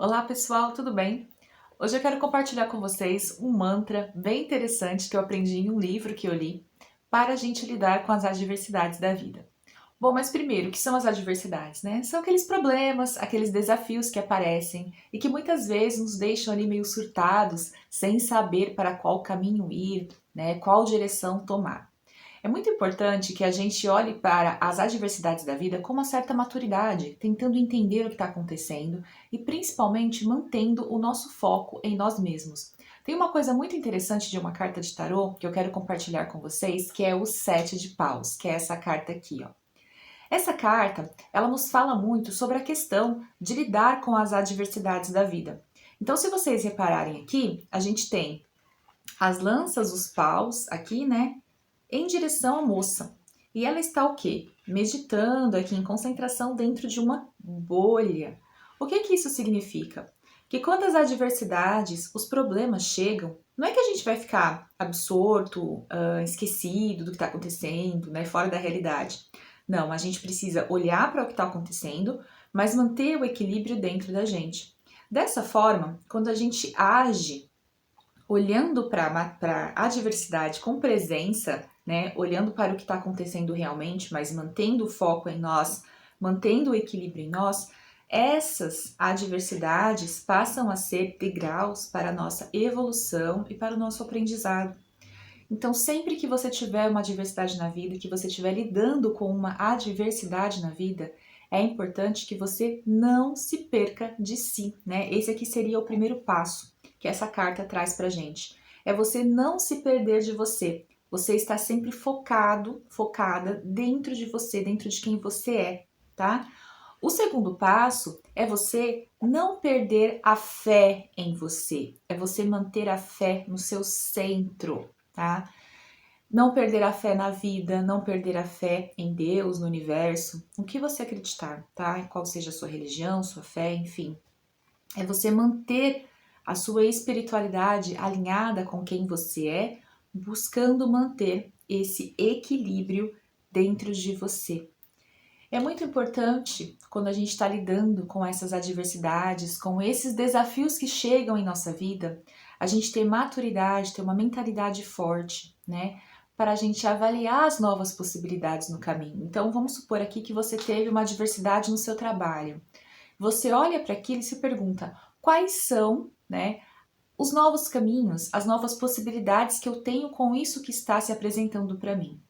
Olá pessoal, tudo bem? Hoje eu quero compartilhar com vocês um mantra bem interessante que eu aprendi em um livro que eu li para a gente lidar com as adversidades da vida. Bom, mas primeiro, o que são as adversidades, né? São aqueles problemas, aqueles desafios que aparecem e que muitas vezes nos deixam ali meio surtados, sem saber para qual caminho ir, né? Qual direção tomar. É muito importante que a gente olhe para as adversidades da vida com uma certa maturidade, tentando entender o que está acontecendo e principalmente mantendo o nosso foco em nós mesmos. Tem uma coisa muito interessante de uma carta de tarô que eu quero compartilhar com vocês, que é o Sete de Paus, que é essa carta aqui, ó. Essa carta, ela nos fala muito sobre a questão de lidar com as adversidades da vida. Então, se vocês repararem aqui, a gente tem as lanças, os paus aqui, né? Em direção à moça. E ela está o quê? Meditando aqui em concentração dentro de uma bolha. O que que isso significa? Que quando as adversidades, os problemas chegam, não é que a gente vai ficar absorto, esquecido do que está acontecendo, né, fora da realidade. Não, a gente precisa olhar para o que está acontecendo, mas manter o equilíbrio dentro da gente. Dessa forma, quando a gente age olhando para a adversidade com presença, né, olhando para o que está acontecendo realmente, mas mantendo o foco em nós, mantendo o equilíbrio em nós, essas adversidades passam a ser degraus para a nossa evolução e para o nosso aprendizado. Então, sempre que você tiver uma adversidade na vida, que você estiver lidando com uma adversidade na vida, é importante que você não se perca de si, né? Esse aqui seria o primeiro passo que essa carta traz pra gente. É você não se perder de você. Você está sempre focado, focada dentro de você, dentro de quem você é, tá? O segundo passo é você não perder a fé em você. É você manter a fé no seu centro, tá? Não perder a fé na vida, não perder a fé em Deus, no universo, o que você acreditar, tá? Qual seja a sua religião, sua fé, enfim. É você manter a sua espiritualidade alinhada com quem você é, buscando manter esse equilíbrio dentro de você. É muito importante quando a gente está lidando com essas adversidades, com esses desafios que chegam em nossa vida, a gente ter maturidade, ter uma mentalidade forte, né? Para a gente avaliar as novas possibilidades no caminho. Então, vamos supor aqui que você teve uma adversidade no seu trabalho. Você olha para aquilo e se pergunta: quais são, né, os novos caminhos, as novas possibilidades que eu tenho com isso que está se apresentando para mim?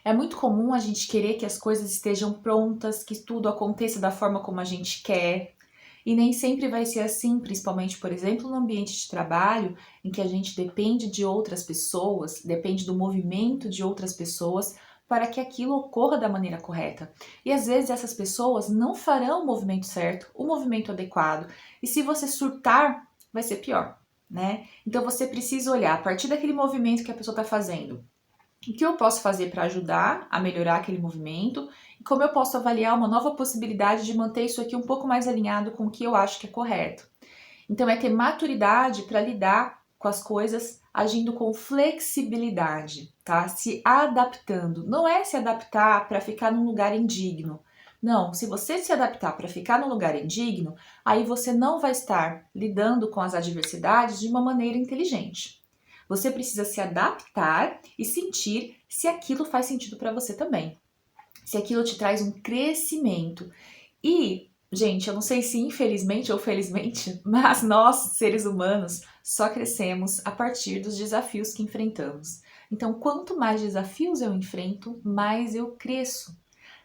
É muito comum a gente querer que as coisas estejam prontas, que tudo aconteça da forma como a gente quer. E nem sempre vai ser assim, principalmente, por exemplo, no ambiente de trabalho, em que a gente depende de outras pessoas, depende do movimento de outras pessoas para que aquilo ocorra da maneira correta. E às vezes essas pessoas não farão o movimento certo, o movimento adequado. E se você surtar, vai ser pior, né? Então você precisa olhar a partir daquele movimento que a pessoa está fazendo. O que eu posso fazer para ajudar a melhorar aquele movimento e como eu posso avaliar uma nova possibilidade de manter isso aqui um pouco mais alinhado com o que eu acho que é correto. Então, é ter maturidade para lidar com as coisas agindo com flexibilidade, tá? Se adaptando. Não é se adaptar para ficar num lugar indigno. Não, se você se adaptar para ficar num lugar indigno, aí você não vai estar lidando com as adversidades de uma maneira inteligente. Você precisa se adaptar e sentir se aquilo faz sentido para você também. Se aquilo te traz um crescimento. E, gente, eu não sei se infelizmente ou felizmente, mas nós, seres humanos, só crescemos a partir dos desafios que enfrentamos. Então, quanto mais desafios eu enfrento, mais eu cresço.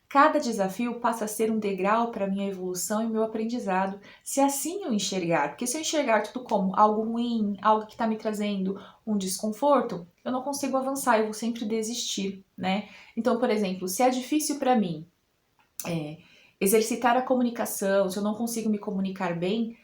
Cada desafio passa a ser um degrau para minha evolução e meu aprendizado, se assim eu enxergar. Porque se eu enxergar tudo como algo ruim, algo que está me trazendo um desconforto, eu não consigo avançar, eu vou sempre desistir, né? Então, por exemplo, se é difícil para mim exercitar a comunicação, se eu não consigo me comunicar bem,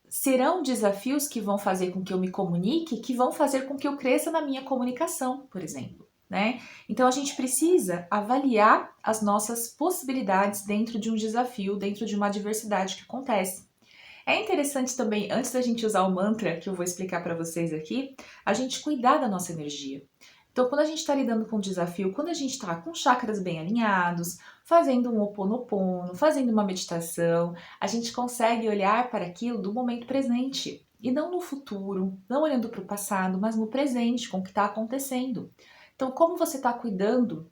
serão desafios que vão fazer com que eu me comunique, que vão fazer com que eu cresça na minha comunicação, por exemplo. Né? Então a gente precisa avaliar as nossas possibilidades dentro de um desafio, dentro de uma adversidade que acontece. É interessante também, antes da gente usar o mantra que eu vou explicar para vocês aqui, a gente cuidar da nossa energia. Então, quando a gente está lidando com um desafio, quando a gente está com chakras bem alinhados, fazendo um Ho'oponopono, fazendo uma meditação, a gente consegue olhar para aquilo do momento presente e não no futuro, não olhando para o passado, mas no presente, com o que está acontecendo. Então, como você está cuidando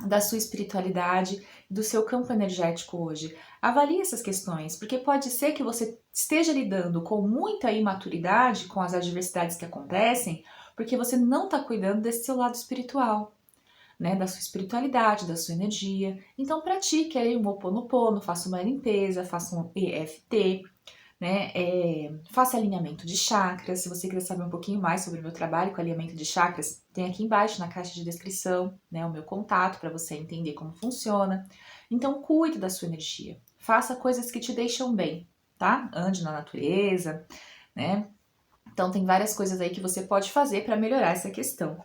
da sua espiritualidade, do seu campo energético hoje? Avalie essas questões, porque pode ser que você esteja lidando com muita imaturidade com as adversidades que acontecem, porque você não está cuidando desse seu lado espiritual, né, da sua espiritualidade, da sua energia. Então pratique aí um Ho'oponopono, faça uma limpeza, faça um EFT, né, faça alinhamento de chakras. Se você quiser saber um pouquinho mais sobre o meu trabalho com alinhamento de chakras, tem aqui embaixo na caixa de descrição, né, o meu contato para você entender como funciona. Então cuide da sua energia, faça coisas que te deixam bem, tá? Ande na natureza, né? Então tem várias coisas aí que você pode fazer para melhorar essa questão.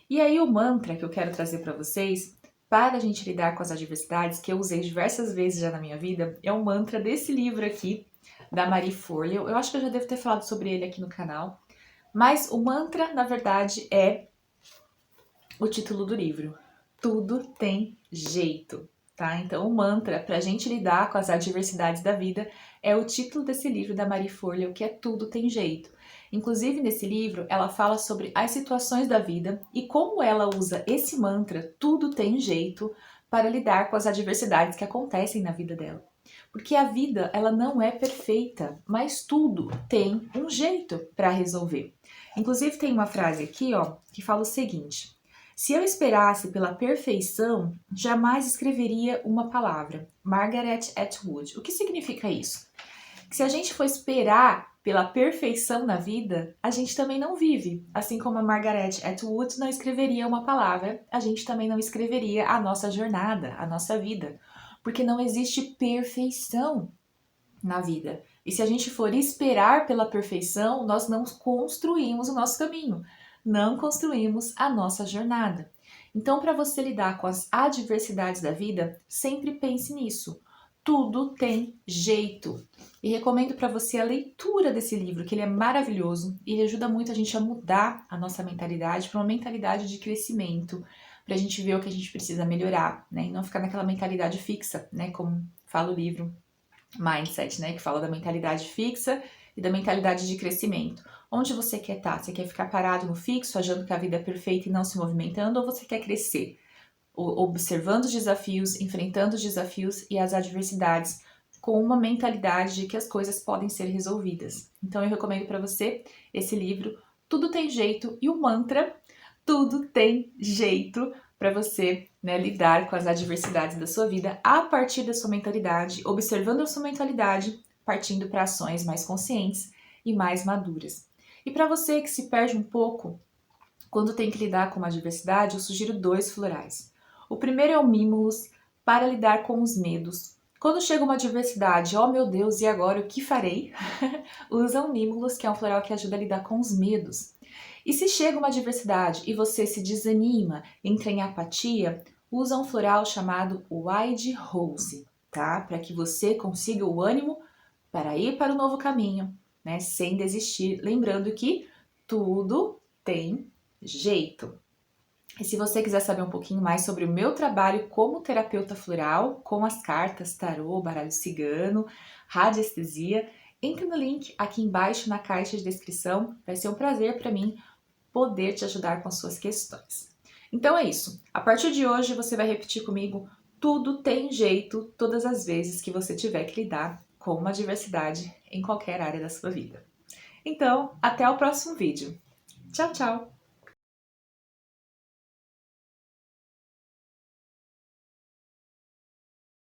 E aí o mantra que eu quero trazer para vocês, para a gente lidar com as adversidades, que eu usei diversas vezes já na minha vida, é um mantra desse livro aqui, da Marie Forleo. Eu acho que eu já devo ter falado sobre ele aqui no canal. Mas o mantra, na verdade, é o título do livro. Tudo tem jeito, tá? Então o mantra, para a gente lidar com as adversidades da vida, é o título desse livro da Marie Forleo, que é Tudo Tem Jeito. Inclusive, nesse livro, ela fala sobre as situações da vida e como ela usa esse mantra, tudo tem jeito, para lidar com as adversidades que acontecem na vida dela. Porque a vida, ela não é perfeita, mas tudo tem um jeito para resolver. Inclusive, tem uma frase aqui, ó, que fala o seguinte: se eu esperasse pela perfeição, jamais escreveria uma palavra. Margaret Atwood. O que significa isso? Que se a gente for esperar pela perfeição na vida, a gente também não vive. Assim como a Margaret Atwood não escreveria uma palavra, a gente também não escreveria a nossa jornada, a nossa vida. Porque não existe perfeição na vida. E se a gente for esperar pela perfeição, nós não construímos o nosso caminho, não construímos a nossa jornada. Então, para você lidar com as adversidades da vida, sempre pense nisso. Tudo tem jeito. E recomendo para você a leitura desse livro, que ele é maravilhoso e ele ajuda muito a gente a mudar a nossa mentalidade para uma mentalidade de crescimento, para a gente ver o que a gente precisa melhorar, né? E não ficar naquela mentalidade fixa, né? Como fala o livro Mindset, né? Que fala da mentalidade fixa e da mentalidade de crescimento. Onde você quer estar? Você quer ficar parado no fixo, achando que a vida é perfeita e não se movimentando, ou você quer crescer? Observando os desafios, enfrentando os desafios e as adversidades com uma mentalidade de que as coisas podem ser resolvidas. Então eu recomendo para você esse livro, Tudo Tem Jeito, e o mantra Tudo Tem Jeito, para você, né, lidar com as adversidades da sua vida a partir da sua mentalidade, observando a sua mentalidade, partindo para ações mais conscientes e mais maduras. E para você que se perde um pouco quando tem que lidar com uma adversidade, eu sugiro 2 florais. O primeiro é o Mimulus, para lidar com os medos. Quando chega uma adversidade, oh meu Deus, e agora o que farei? Usa o Mimulus, que é um floral que ajuda a lidar com os medos. E se chega uma adversidade e você se desanima, entra em apatia, usa um floral chamado Wild Rose, tá? Para que você consiga o ânimo para ir para o novo caminho, né? Sem desistir. Lembrando que tudo tem jeito. E se você quiser saber um pouquinho mais sobre o meu trabalho como terapeuta floral, com as cartas, tarô, baralho cigano, radiestesia, entre no link aqui embaixo na caixa de descrição. Vai ser um prazer para mim poder te ajudar com as suas questões. Então é isso. A partir de hoje você vai repetir comigo: tudo tem jeito todas as vezes que você tiver que lidar com uma adversidade em qualquer área da sua vida. Então, até o próximo vídeo. Tchau, tchau!